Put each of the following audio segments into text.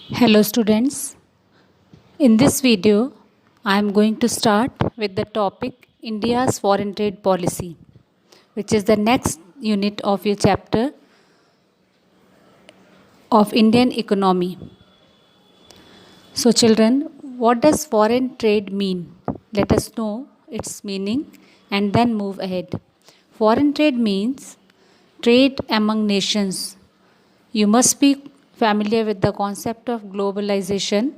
Hello students, in this video I am going to start with the topic India's foreign trade policy, which is the next unit of your chapter of Indian economy. So children, what does foreign trade mean? Let us know its meaning and then move ahead. Foreign trade means trade among nations. You must be familiar with the concept of globalization,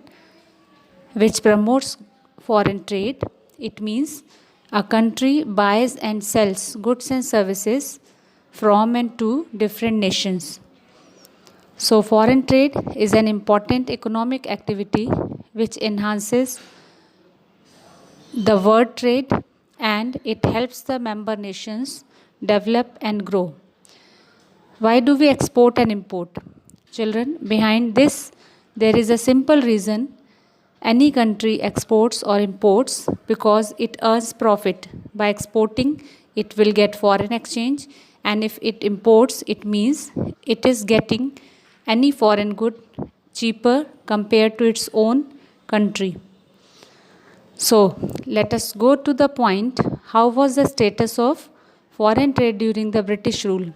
which promotes foreign trade. It means a country buys and sells goods and services from and to different nations. So, foreign trade is an important economic activity which enhances the world trade and it helps the member nations develop and grow. Why do we export and import? Children, behind this, there is a simple reason. Any country exports or imports because it earns profit. By exporting, it will get foreign exchange, and if it imports, it means it is getting any foreign good cheaper compared to its own country. So, let us go to the point. How was the status of foreign trade during the British rule?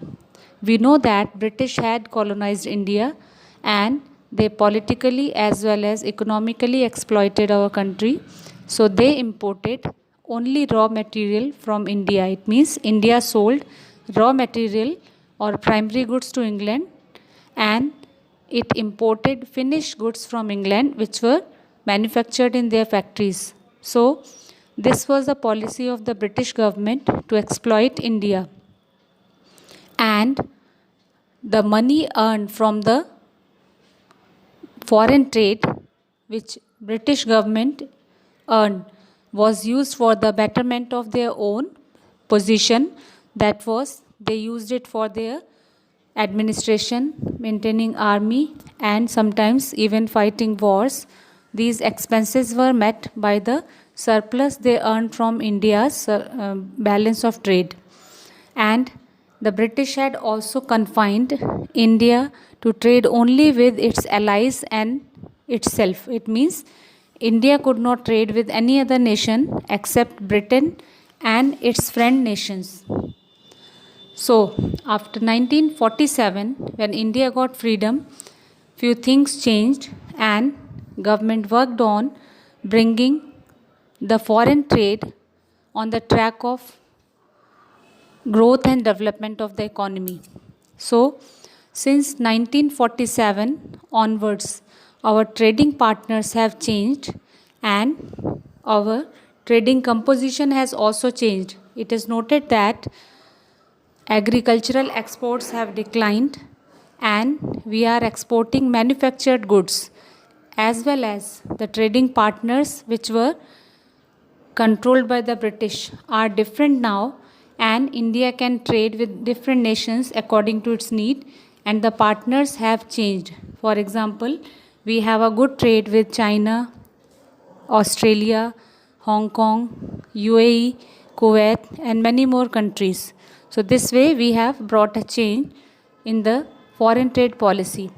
We know that British had colonized India and they politically as well as economically exploited our country. So they imported only raw material from India. It means India sold raw material or primary goods to England and it imported finished goods from England which were manufactured in their factories. So this was the policy of the British government to exploit India. And the money earned from the foreign trade which British government earned was used for the betterment of their own position. That was, they used it for their administration, maintaining army and sometimes even fighting wars. These expenses were met by the surplus they earned from India's balance of trade. And the British had also confined India to trade only with its allies and itself. It means India could not trade with any other nation except Britain and its friend nations. So, after 1947, when India got freedom, few things changed and government worked on bringing the foreign trade on the track of growth and development of the economy. So, since 1947 onwards, our trading partners have changed and our trading composition has also changed. It is noted that agricultural exports have declined and we are exporting manufactured goods as well as the trading partners which were controlled by the British are different now and India can trade with different nations according to its need and the partners have changed. For example, we have a good trade with China, Australia, Hong Kong, UAE, Kuwait and many more countries. So this way we have brought a change in the foreign trade policy.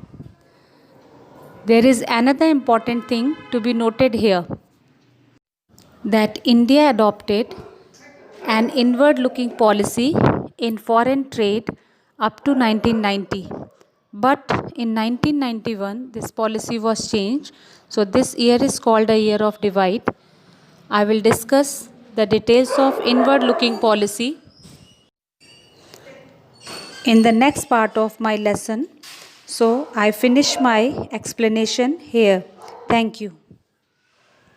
There is another important thing to be noted here, that India adopted an inward-looking policy in foreign trade up to 1990. But in 1991, this policy was changed. So this year is called a year of divide. I will discuss the details of inward-looking policy in the next part of my lesson. So I finish my explanation here. Thank you.